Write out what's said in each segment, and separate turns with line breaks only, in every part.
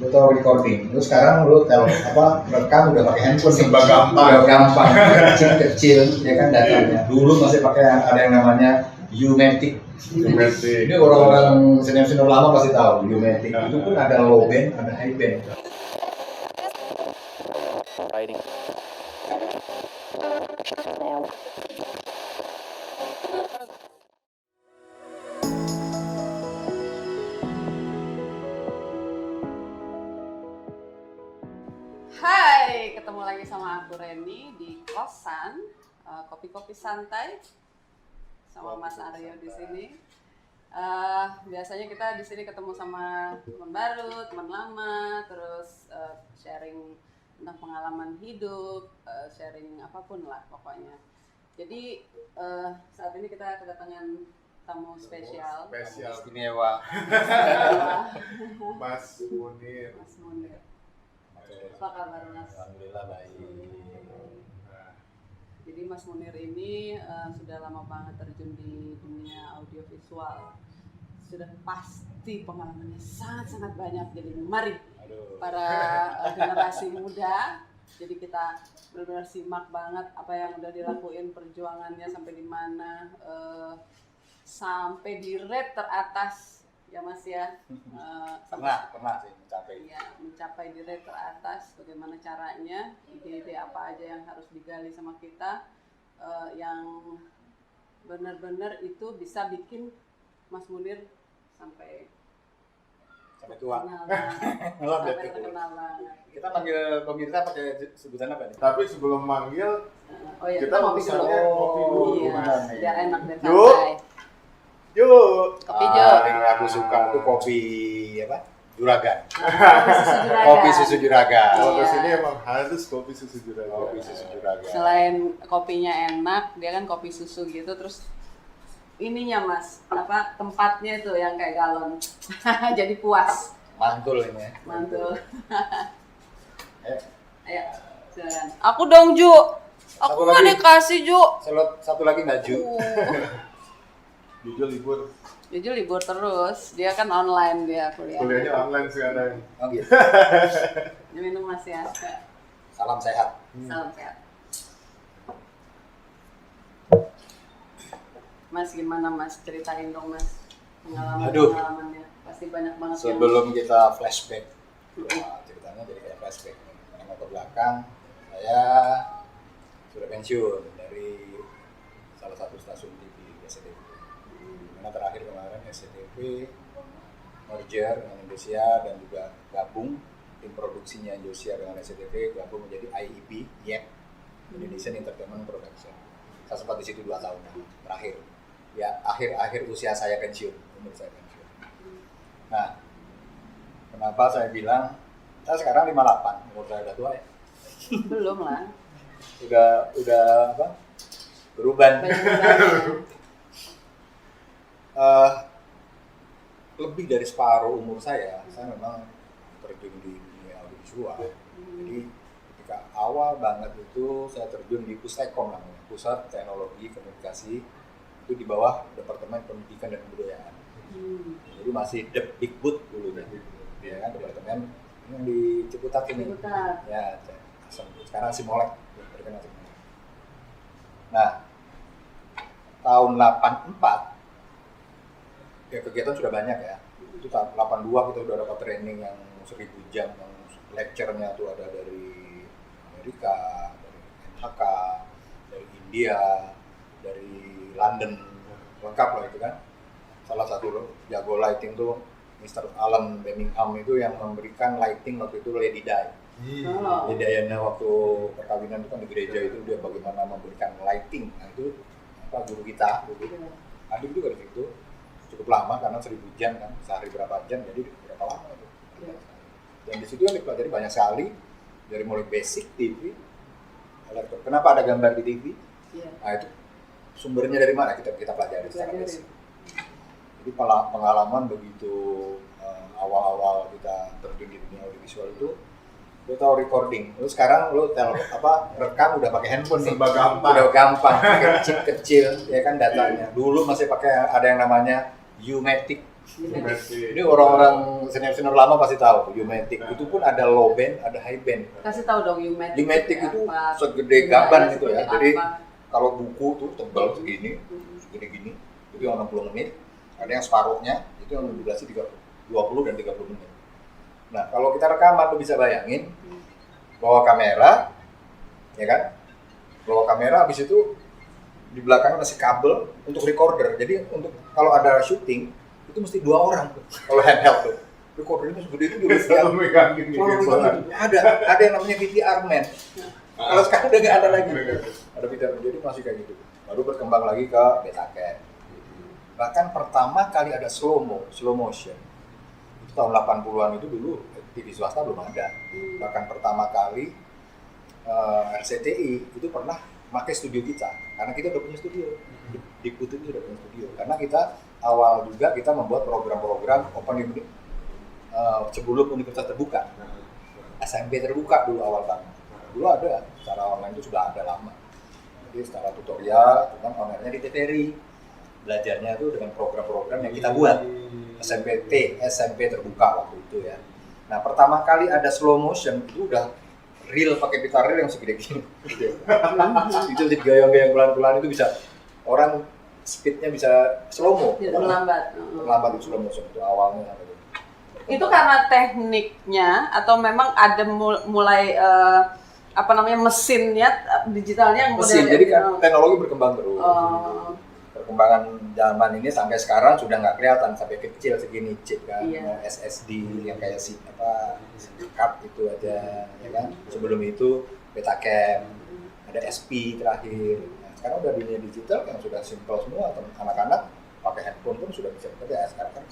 lu tau recording, lu sekarang lu rekam udah pakai handphone nih,
Gampang.
udah gampang, kecil ya kan datanya. Dulu masih pakai ada yang namanya U-matic. Ini orang-orang senior lama pasti tahu U-matic. Itu pun ada low band, ada high band.
Hai, ketemu lagi sama aku Reni di kosan kopi-kopi santai sama Mas Aryo di sini. Biasanya kita di sini ketemu sama teman baru, teman lama, terus sharing tentang pengalaman hidup, sharing apapun lah pokoknya. Jadi saat ini kita kedatangan tamu spesial.
Istimewa.
Mas Munir.
Mas Munir. Apa kabar Mas?
Alhamdulillah baik.
Jadi Mas Munir ini sudah lama banget terjun di dunia audiovisual. Sudah pasti pengalamannya sangat-sangat banyak. Jadi mari para generasi muda. Jadi kita benar-benar simak banget apa yang udah dilakuin, perjuangannya sampai di mana, sampai di rate teratas ya Mas ya.
Pernah sih mencapai.
Iya, mencapai di rate teratas. Bagaimana caranya, ide-ide apa aja yang harus digali sama kita, yang benar-benar itu bisa bikin Mas Munir sampai
tua.
Sampai terkenal banget.
Kita panggil pemirsa pakai sebutan apa nih?
Tapi sebelum manggil,
Kita ngopi dulu.
ngopi dulu.
Iya, biar enak dan
Yuk.
santai.
Yuk.
Kopi Jo.
Yang aku suka tuh kopi apa? Juragan.
Juragan.
Kopi susu juragan.
Kalau
Iya.
kesini emang harus kopi susu juragan.
Kopi susu juragan.
Selain kopinya enak, dia kan kopi susu gitu, terus ininya Mas, apa tempatnya itu yang kayak galon. Jadi puas.
Mantul ini ya.
Mantul. Ayo, silakan.
Aku dong Ju. Aku
Satu
nggak
lagi.
dikasih Ju.
Satu lagi baju.
Jujur libur.
Jujur libur terus, dia kan online dia kuliah.
Kuliahnya online sekarang.
Oh gitu.
Ini minum Mas ya.
Salam sehat.
Salam sehat. Mas gimana Mas, ceritain dong Mas pengalamannya. Pasti banyak banget yang
Sebelum kita flashback, ceritanya jadi kayak flashback. Menengok ke belakang, saya sudah pensiun dari salah satu stasiun TV SCTV. Dimana terakhir kemarin SCTV merger dengan Indosiar dan juga gabung tim produksinya Indosiar dengan SCTV gabung menjadi IEP, Indonesian Entertainment Production. Saya sempat di situ 2 tahun terakhir. Ya akhir usia saya pensiun, umur saya pensiun. Nah, kenapa saya bilang saya sekarang 58, umur saya udah tua ya?
belum lah.
Udah apa? Beruban. Lebih dari separuh umur saya memang terjun di dunia audiovisual. Jadi ketika awal banget itu saya terjun di Pustekom namanya, Pusat Teknologi Komunikasi, itu di bawah Departemen Pendidikan dan Kebudayaan. Jadi masih the big boot dulu ya kan, departemen yang di Ciputat ini.
Ciputat.
Ya, sekarang Simolek terkenal Simolek. Nah, tahun 84 ya kegiatan sudah banyak ya. Itu tahun 82 kita udah dapat training yang 1000 jam, yang lecture-nya tuh ada dari Amerika, dari NHK, dari India, dari London, lengkap lah itu kan. Salah satu jago lighting tuh Mr. Alan Benningham itu yang memberikan lighting waktu itu Lady Di. Lady Diana waktu perkawinan itu kan di gereja itu dia bagaimana memberikan lighting. Nah itu apa guru kita, adik juga di situ. Cukup lama karena 1000 jam kan, sehari berapa jam, jadi berapa lama itu. Dan di situ yang dipelajari banyak sekali, dari mulai basic TV, elektronik. Kenapa ada gambar di TV? Nah itu sumbernya dari mana kita pelajari secara basic. Jadi pengalaman begitu awal-awal kita terjun di dunia audiovisual itu, lu tahu recording, lu sekarang rekam udah pakai handphone nih, udah gampang, kecil ya kan datanya. Dulu masih pakai ada yang namanya U-matic. Ini orang-orang senior-senior lama pasti tahu, U-Matic itu pun ada low band, ada high band.
Kasih tahu dong U-Matic.
U-Matic itu
apa?
segede gaban gitu ya.
Seperti
Jadi
apa?
kalau buku tuh tebal segini, segede gini, itu yang 60 menit. Ada yang separuhnya, itu yang durasi 20 dan 30 menit. Nah, kalau kita rekaman, lu bisa bayangin bawa kamera, ya kan? Bawa kamera, habis itu di belakangnya masih kabel untuk recorder. Jadi untuk kalau ada syuting itu mesti 2 orang tuh. Kalau handheld tuh, recordernya segede itu juga
Selalu megang gini.
ada yang namanya VCR man. Kalau sekarang udah nggak ada lagi. Ada VCR, jadi masih kayak gitu. Baru berkembang lagi ke Betacam. Bahkan pertama kali ada slow motion. Itu tahun 80-an itu dulu TV swasta belum ada. Bahkan pertama kali RCTI itu pernah pakai studio kita, karena kita udah punya studio. Di Putu itu udah punya studio. Karena kita awal juga kita membuat program-program open sebelum universitas terbuka. SMP terbuka dulu awal banget. Dulu ada, secara online itu sudah ada lama. Jadi secara tutorial, tentang online-nya di TVRI. Belajarnya itu dengan program-program yang kita buat. SMP terbuka waktu itu ya. Nah, pertama kali ada slow motion itu udah reel pakai pita reel yang segede gini. Itu digayang-gayang pelan-pelan itu bisa orang speednya bisa slow mo. Terlambat itu slow motion itu awalnya.
Itu karena tekniknya atau memang ada mulai mesinnya digitalnya
mesin. Jadi kan teknologi berkembang terus. Perkembangan zaman ini sampai sekarang sudah nggak kelihatan sampai kecil segini chip kan, SSD yang kayak card itu aja, ya kan. Sebelum itu Betacam, ada SP terakhir. Nah, sekarang udah dunia digital yang sudah simple semua, anak-anak pakai handphone pun sudah bisa bekerja. Sekarang kan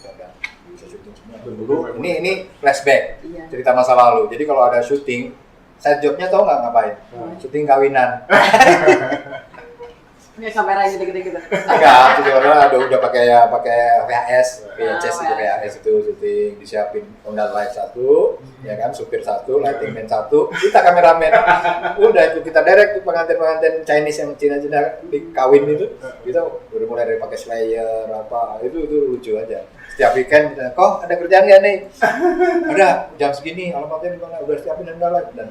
bisa syuting semua. Dulu ini flashback cerita masa lalu. Jadi kalau ada syuting, saya jobnya tahu nggak ngapain? Syuting kawinan.
Ini kamera gede-gede gitu.
Enggak, itu orang udah pakai VHS, VHS itu VHS itu syuting, disiapin owner light 1, ya kan, supir 1, lighting man 1, kita kameramen. Udah itu kita direct tuh pengantin Chinese yang Cina-Cina di kawin itu, kita udah mulai dari pakai slayer apa, itu lucu aja. Setiap weekend kita, kok ada kerjaan nggak nih? Ada, jam segini, alamatnya di mana? Udah siapin dan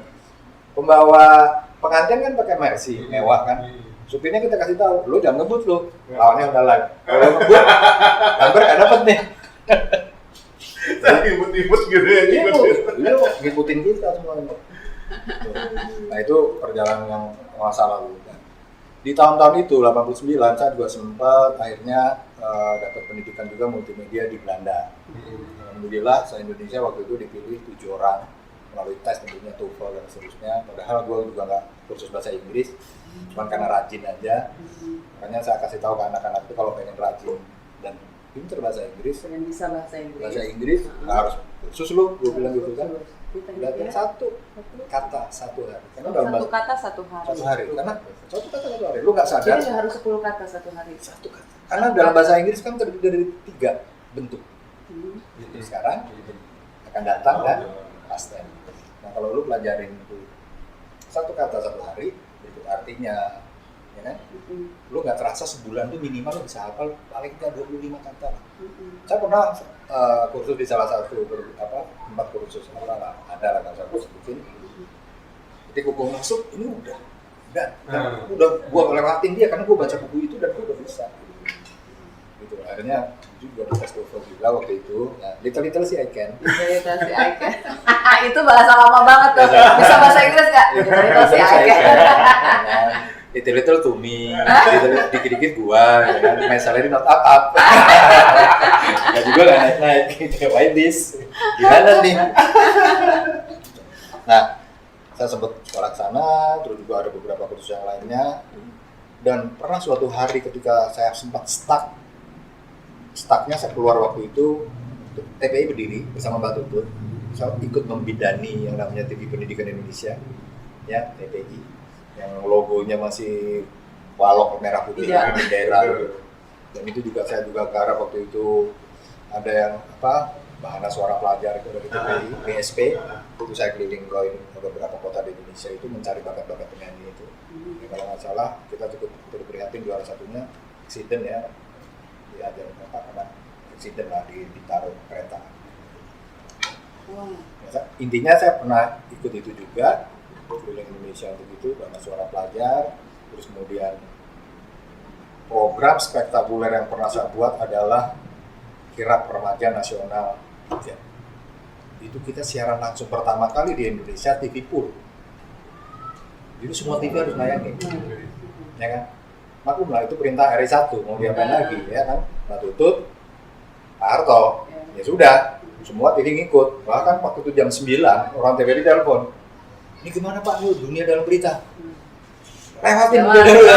pembawa pengantin kan pakai Mercy, mewah kan. Supirnya kita kasih tahu, lu jangan ngebut lu, lawannya udah live. Kalau ngebut, gambar nggak dapet nih.
Saya imut-imut gitu ya.
Lu ngikutin kita semuanya. Nah itu perjalanan yang masa lalu. Di tahun-tahun itu, 89, saya juga sempat akhirnya dapat pendidikan juga multimedia di Belanda. Alhamdulillah, se-Indonesia waktu itu dipilih 7 orang melalui tes tentunya TOEFL dan seterusnya. Padahal gue juga nggak kursus bahasa Inggris, cuma karena rajin aja. Makanya saya kasih tahu ke anak-anak itu kalau pengen rajin dan pinter bahasa Inggris,
pengen bisa bahasa
Inggris nggak harus kursus lu, gue bilang gitu kan. Belajar satu kata satu hari. Karena dalam
satu kata satu hari.
Satu hari, karena satu kata satu hari. Lu nggak sadar.
Jadi harus 10 kata satu hari.
Satu kata. Karena dalam bahasa Inggris kan terdiri dari 3 bentuk. Jadi sekarang akan datang dan past tense. Nah kalau lu pelajarin itu satu kata satu hari, berikut artinya, ya kan? Lu nggak terasa sebulan tuh minimal lu bisa hafal paling nggak 25 kata. Saya pernah kursus di salah satu tempat kursus ada lah kan saya sebutin. Jadi gua masuk ini udah gua lewatin dia karena gua baca buku itu dan gua udah bisa. Gitu akhirnya juga di tes TOEFL juga waktu itu. Nah, little sih I can.
Little sih I can. Itu bahasa lama banget tuh. Bisa bahasa Inggris nggak? Little sih I can.
Little to me, dikit-dikit gua, ya kan, my salary not up. Ya juga nggak naik-naik, gitu, why this? Gimana nih? Nah, saya sempat sekolah sana, terus juga ada beberapa kursus yang lainnya. Dan pernah suatu hari ketika saya sempat stucknya saya keluar waktu itu, TPI berdiri bersama Mbak Tutut, saya ikut membidani yang namanya TV Pendidikan Indonesia, ya TPI, yang logonya masih balok merah putih bendera. Dan itu juga saya juga garap waktu itu ada yang bahana suara pelajar itu dari TPI, BSP, itu saya keliling ke beberapa kota di Indonesia itu mencari bakat-bakat penyanyi itu. Ya, kalau nggak salah kita cukup prihatin juara satunya accident ya. Diajarin karena insiden lah ditaruh kereta.
Wah.
Intinya saya pernah ikut itu juga, keliling Indonesia untuk itu, karena suara pelajar. Terus kemudian program spektakuler yang pernah saya buat adalah Kirap Remaja Nasional. Ya. Itu kita siaran langsung pertama kali di Indonesia, TV Pool. Jadi semua TV harus nayangin, ya kan? Maklum lah, itu perintah RI 1, mau diapain lagi, ya kan? Nah Tutut, Pak Harto, ya sudah, semua TV ngikut. Bahkan waktu itu jam 9, orang TVRI telepon, ini gimana Pak, Nur, dunia dalam berita? Lewatin dunia dalam berita.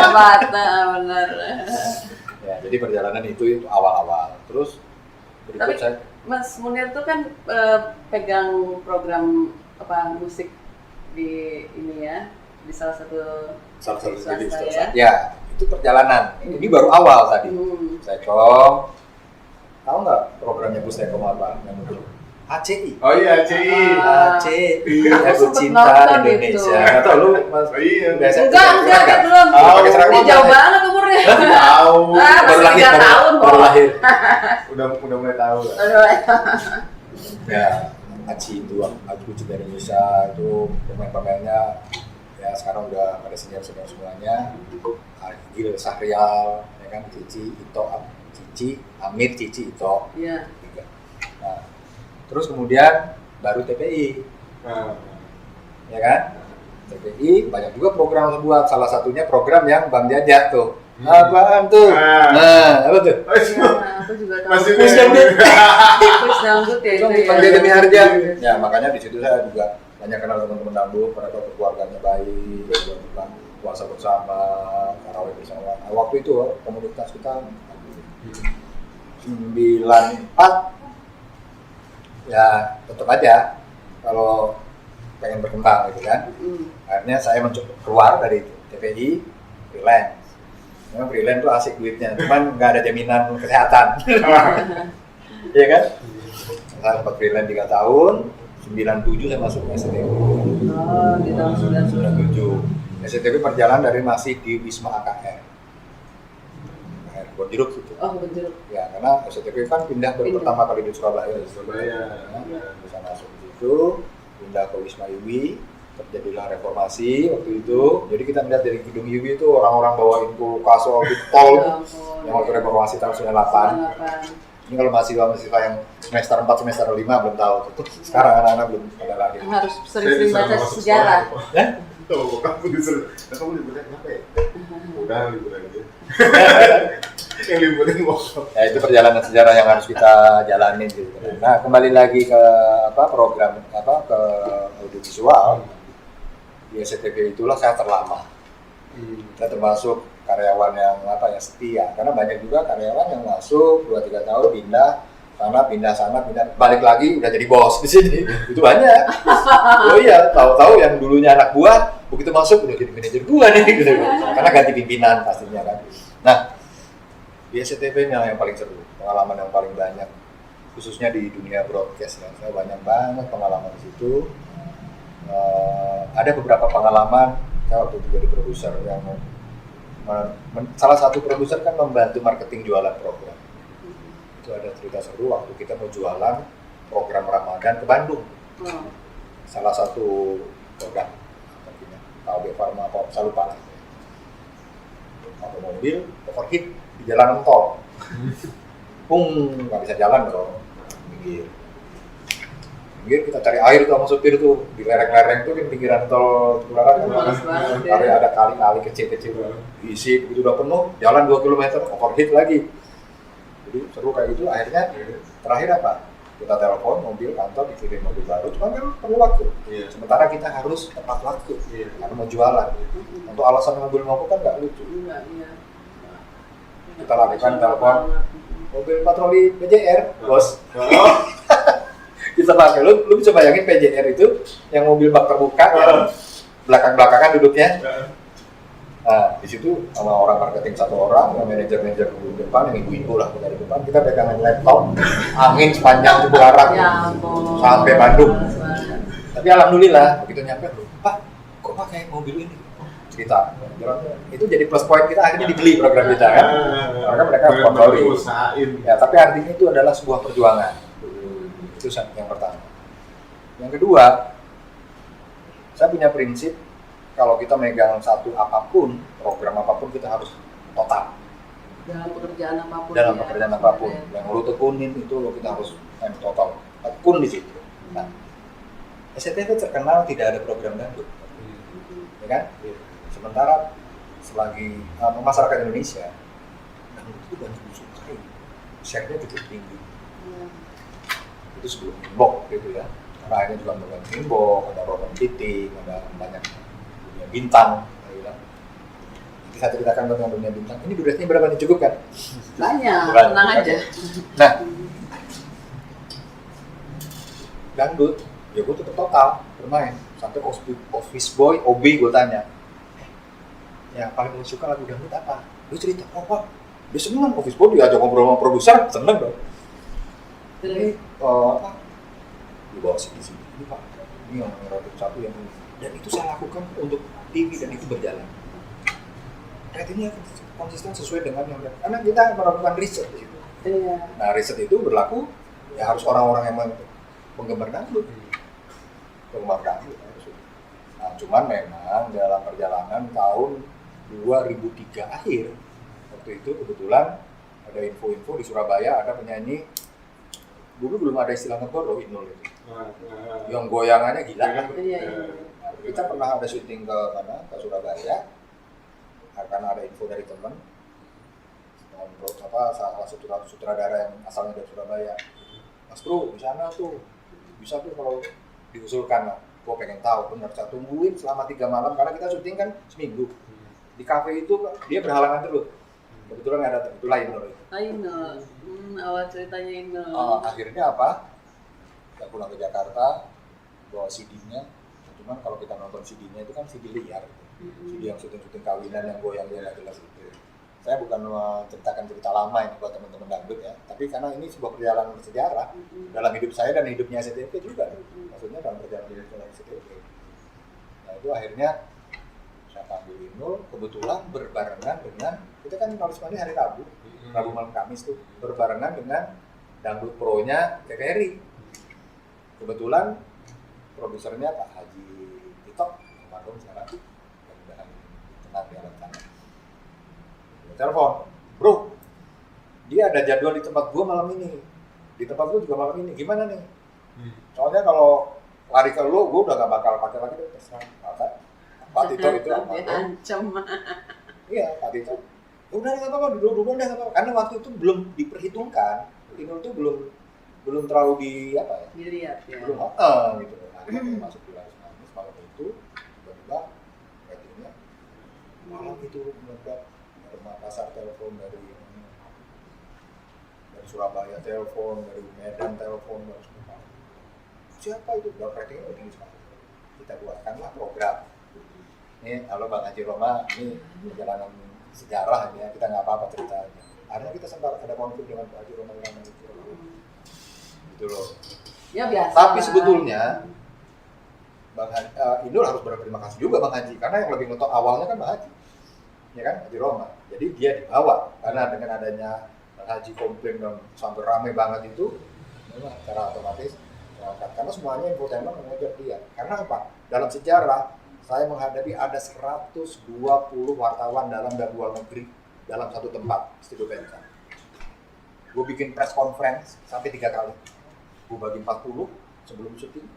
Hebat, benar.
Ya, jadi perjalanan itu awal-awal. Terus berikut
Tapi
saya,
Mas Munir tuh kan pegang program musik di ini ya, di salah satu
TV
swasta
swasta. Ya, itu perjalanan. Ini baru awal tadi. Saya tahu nggak programnya Pustekom apa yang muncul? ACI.
Oh iya, CI.
ACI,
Aku
Aku
sempet
Cinta
nonton
Indonesia.
itu.
Nggak tahu lu Mas?
Oh iya.
Biasa
Enggak, belum.
Oh, pakai seragam
Ini
apa?
jauh banget umurnya.
Tahu.
Baru lahir,
3 tahun
baru lahir.
Udah mulai tahu lah.
Aduh.
Ya, ACI itu Aku Cinta Indonesia itu pemain-pemainnya ya sekarang udah pada senior-senior semuanya. Agil, Sahrial, ya kan, Cici, Ito, Amir, Cici, Ito.
Iya.
Tiga. Nah, terus kemudian baru TPI, ya kan? TPI banyak juga program buat, salah satunya program yang Bang Jajak tuh. Apaan tuh? Nah, apa tuh?
Aku juga tahu.
Masih
Kuis dangdut.
Kuis dangdut ya itu.
Bang Jajak Demi Harja. Ya, makanya di situ saya juga banyak kenal teman-teman dangdut, mereka keluarganya baik, juga puasa bersama, tarawih bersama. Nah, waktu itu komunitas kita 94 ya tetap aja kalau pengen berkembang gitu kan. Akhirnya saya mencoba keluar dari TPI, freelance. Memang freelance tuh asik duitnya, cuman nggak ada jaminan kesehatan. Iya kan? Saya sempat freelance 3 tahun, 97 saya masuk STTP.
Oh, di tahun
97. STTP perjalanan dari masih di Wisma AKR. Kebon Jeruk itu.
Oh, betul.
Ya, karena STTP kan pindah baru pertama kali di Surabaya. Bisa masuk di situ, pindah ke Wisma IWI, terjadilah reformasi waktu itu. Jadi kita melihat dari gedung IWI itu orang-orang bawain kulkas, di tol, yang waktu reformasi tahun 98. Ini kalau mahasiswa yang semester 4, semester 5 belum tahu. Sekarang anak-anak belum ada lagi.
Harus sering-sering baca sejarah.
Tuh, kamu disuruh. Kamu liburan kenapa ya? Udah liburan aja. Yang liburan waktu.
Ya itu perjalanan sejarah yang harus kita jalanin gitu. Nah, kembali lagi ke program ke audiovisual. Di SCTV itulah saya terlama. Saya termasuk karyawan yang setia, karena banyak juga karyawan yang masuk 2-3 tahun pindah sana, balik lagi udah jadi bos di sini. Itu banyak. Oh iya, tahu-tahu yang dulunya anak buah begitu masuk udah jadi manajer gua nih gitu. Karena ganti pimpinan pastinya kan. Nah, di SCTV yang paling seru, pengalaman yang paling banyak khususnya di dunia broadcast ya. Saya banyak banget pengalaman di situ. Ada beberapa pengalaman saya waktu itu jadi produser yang salah satu produser kan membantu marketing jualan program. Itu ada cerita seru waktu kita mau jualan program Ramadan ke Bandung. Salah satu program KB Pharma apa saya lupa. Ada mobil overheat di jalan tol. Nggak bisa jalan dong. Pinggir kita cari air tuh sama supir tuh di lereng-lereng tuh di pinggiran tol Cipularang kan. Ada kali-kali kecil-kecil diisi begitu udah penuh jalan 2 km overheat lagi. Jadi seru kayak gitu. Akhirnya terakhir apa? Kita telepon mobil kantor dikirim mobil baru, cuma kan perlu waktu. Sementara kita harus tepat waktu karena mau jualan. Untuk alasan mobil mogok kan nggak lucu. Kita lakukan telepon mobil patroli PJR, bos. Kita pakai, lu bisa bayangin PJR itu yang mobil bak terbuka yang belakang-belakangan duduknya. Nah, di situ sama orang marketing 1 orang, yang manajer di depan, yang ibu-ibu lah dari depan, kita pegangan laptop, angin sepanjang Cipularang sampai Bandung. Tapi alhamdulillah begitu nyampe, Pak, kok pakai mobil ini? cerita. Itu jadi plus point kita akhirnya dibeli program kita kan. Karena mereka sponsori.
Usahain.
Ya, tapi artinya itu adalah sebuah perjuangan. Itu yang pertama. Yang kedua, saya punya prinsip kalau kita megang satu apapun, program apapun kita harus total.
Dalam pekerjaan apapun.
Dalam pekerjaan apapun. Yang lo tekunin itu lo kita harus total. Tekun di situ. Nah, SCTV terkenal tidak ada program dangdut. Ya kan? Sementara selagi masyarakat Indonesia dangdut itu banyak disukai, share-nya cukup tinggi. Itu sebelum inbox gitu ya. Karena akhirnya juga membangun inbox, ada program titik, ada banyak dunia bintang. Gitu. Nanti saya ceritakan tentang dunia bintang. Ini durasinya berapa nih, cukup kan?
Banyak, tenang aja.
Nah, dangdut, ya gue tetap total bermain. Sampai office boy, OB gue tanya, ya paling lu suka lagu dangdut apa? Dia cerita, oh pak, dia seneng office boy, diajak ngobrol sama produser, seneng dong. Ini apa? Dibawa sini ini pak, ini yang rating satu yang ini. Dan itu saya lakukan untuk TV dan itu berjalan. Ratingnya konsisten sesuai dengan yang karena kita melakukan riset di situ.
Iya.
Nah riset itu berlaku ya harus orang-orang yang penggemar dangdut. Penggemar dangdut. Nah, cuman memang dalam perjalanan tahun 2003 akhir waktu itu kebetulan ada info-info di Surabaya ada penyanyi dulu belum ada istilah ngebor loh Inul itu. Yang goyangannya gila.
Iya.
Nah, kita pernah ada syuting ke mana? Ke Surabaya. Karena ada info dari teman. Salah satu sutradara yang asalnya dari Surabaya. Mas Bro, di sana tuh bisa tuh kalau diusulkan lah. Gue pengen tahu benar, saya tungguin selama 3 malam karena kita syuting kan seminggu. Di kafe itu dia berhalangan terus. Kebetulan ada itulah Inul.
Inul, awal ceritanya Inul.
Akhirnya apa? Kita pulang ke Jakarta, bawa CD-nya. Cuman kalau kita nonton CD-nya itu kan CD liar. CD yang syuting-syuting kawinan yang goyang dia nggak jelas itu. Saya bukan menceritakan cerita lama ini buat teman-teman dangdut ya, tapi karena ini sebuah perjalanan sejarah dalam hidup saya dan hidupnya SCTV juga. Maksudnya dalam perjalanan hidup saya SCTV. Nah itu akhirnya saya panggil Inul, kebetulan berbarengan dengan kita kan nulis ini hari Rabu malam Kamis tuh berbarengan dengan dangdut pro-nya TVRI. Kebetulan produsernya Pak Haji Tito, almarhum sekarang, mudah-mudahan tenang di alam sana. Telepon, bro, dia ada jadwal di tempat gua malam ini, di tempat gua juga malam ini, gimana nih? Soalnya kalau lari ke lu, gua udah gak bakal pakai lagi deh, terserah. Pak Tito itu
Diancam.
Iya, Pak Tito. Udah nggak apa-apa, dulu udah nggak apa-apa. Karena waktu itu belum diperhitungkan, Inul itu belum terlalu
Dilihat ya.
belum gitu. Nah, masuk di Laris Manis malam itu, tiba-tiba ratingnya malam itu meledak. Dari Makassar telepon, dari Surabaya telepon, dari Medan telepon, dari semua. Siapa itu? Dan ratingnya tinggi sekali. Kita buatkanlah program. Ini kalau Bang Haji Roma, ini perjalanan sejarah ini ya, kita nggak apa-apa ceritanya. Akhirnya kita sempat ada konflik dengan Pak Haji Roma gitu loh. Ya biasa. Tapi sebetulnya Bang Haji, Inul harus berterima kasih juga Bang Haji, karena yang lebih ngetok awalnya kan Bang Haji, ya kan Haji Roma. Jadi dia dibawa karena dengan adanya Bang Haji komplain dan sampai ramai banget itu, memang secara otomatis karena semuanya infotainment mengejar dia. Karena apa? Dalam sejarah saya menghadapi ada 120 wartawan dalam dan luar negeri dalam satu tempat, studio Pensa. Gue bikin press conference sampai 3 kali. Gue bagi 40 sebelum syuting,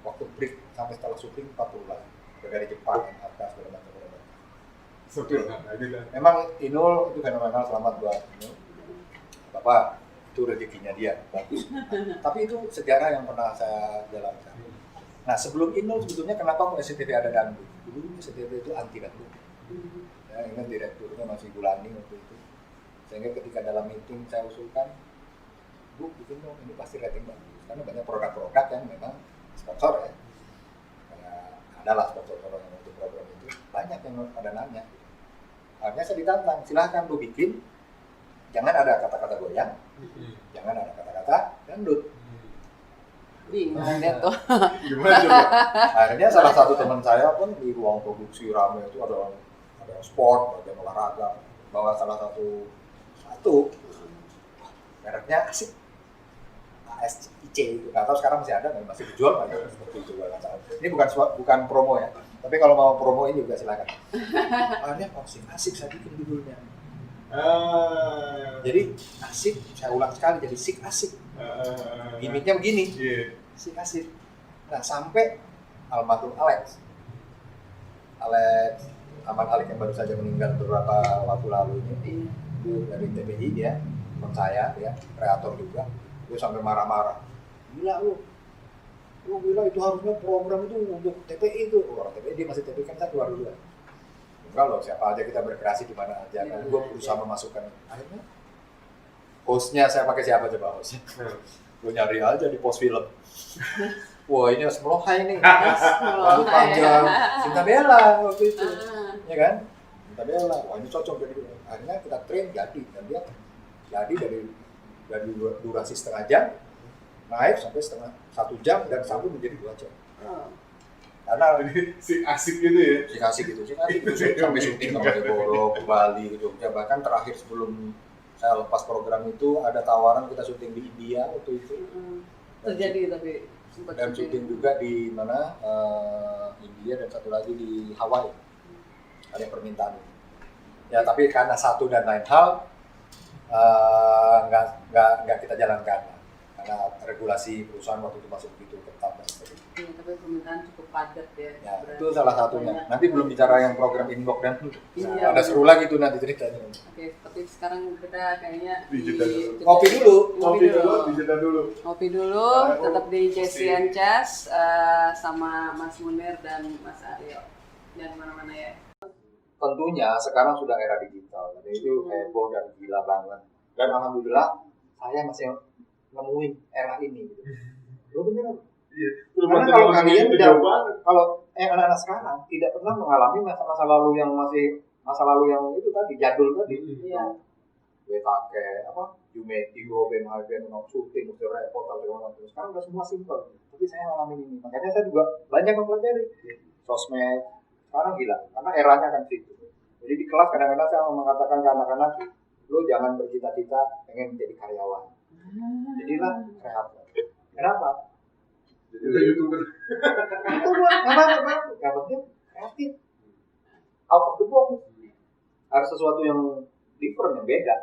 waktu break sampai setelah syuting 40 lagi. Dari Jepang, Afrika, segala macam. Memang Inul itu fenomenal, selamat buat Inul. Bapak, itu rezekinya dia, bagus. Tapi itu sejarah yang pernah saya jalankan. Nah sebelum Inul sebetulnya kenapa kok SCTV ada dangdut? Dulu SCTV itu anti dangdut. Ya, ingat direkturnya masih Bulani waktu itu. Sehingga ketika dalam meeting saya usulkan, Bu bikin dong, ini pasti rating bagus. Karena banyak produk-produk yang memang sponsor ya. Karena adalah sponsor yang untuk program itu. Banyak yang pada nanya. Akhirnya saya ditantang, silahkan Bu bikin. Jangan ada kata-kata goyang, jangan ada kata-kata dangdut.
Bingung deh tuh.
Gimana coba?
Akhirnya salah satu teman saya pun di ruang produksi rame itu ada ada yang sport, ada yang olahraga, bawa salah satu mereknya asik, ASIC itu. Nggak tahu sekarang masih ada, masih dijual nggak ya, seperti itu. Ini bukan promo ya, tapi kalau mau promo ini juga silakan. Akhirnya asik saya bikin judulnya. Jadi asik, saya ulang sekali jadi sik asik. Gimiknya begini, sik asik. Nah sampai almarhum Alex Aman Alex yang baru saja meninggal beberapa waktu lalu ini, itu dari TPI dia, teman saya, dia kreator juga, dia sampai marah-marah, gila lu gila itu harusnya program itu untuk TPI itu, orang TPI dia masih TPI kan saya keluar dulu. Enggak loh, siapa aja kita berkreasi di mana aja kan, gue berusaha memasukkan. Akhirnya hostnya saya pakai siapa coba hostnya? Gue nyari aja di pos film. Wah ini harus melohai nih, rambut panjang, Cinta Bella waktu itu, ya kan? Cinta Bella, wah ini cocok jadi. Akhirnya kita train jadi, dan dia jadi dari durasi setengah jam naik sampai 1 jam dan sampai menjadi 2 jam. Karena
si asik gitu ya?
si asik gitu sampai syuting ke Malioboro, ke Bali gitu. Bahkan terakhir sebelum saya lepas program itu ada tawaran kita syuting di India waktu itu.
Terjadi tapi
dan syuting juga di mana India dan satu lagi di Hawaii. Ada permintaan itu. Ya tapi karena satu dan lain hal nggak kita jalankan karena regulasi perusahaan waktu itu masih begitu ketat dan sebagainya.
Iya, tapi permintaan cukup padat ya.
Ya itu salah satunya. Nanti belum bicara yang program inbox dan
Iya.
ada seru lagi tuh nanti ceritanya.
Oke, tapi sekarang kita kayaknya
Ngopi dulu.
Ngopi dulu, tetap di Jesse and Chess sama Mas Munir dan Mas Aryo. Jangan mana-mana ya.
Tentunya sekarang sudah era digital, jadi itu heboh dan gila banget. Dan alhamdulillah saya masih nemuin era ini. Gitu. Lo beneran?
Iya.
Karena kalau kalian kalau anak-anak sekarang tidak pernah mengalami masa lalu yang itu tadi jadul tadi.
Iya.
Pakai Jumeti, Ben Hagen, syuting, mesti repot, sekarang udah semua simpel. Tapi saya ngalamin ini, makanya saya juga banyak mempelajari sosmed. Sekarang gila, karena eranya kan situ. Jadi di kelas kadang-kadang saya mengatakan ke anak-anak, lo jangan bercita-cita pengen menjadi karyawan. Jadilah kreator. Kenapa?
Jadi YouTuber.
Itu yang penting kreatif. Out of the box. Harus sesuatu yang different, yang beda.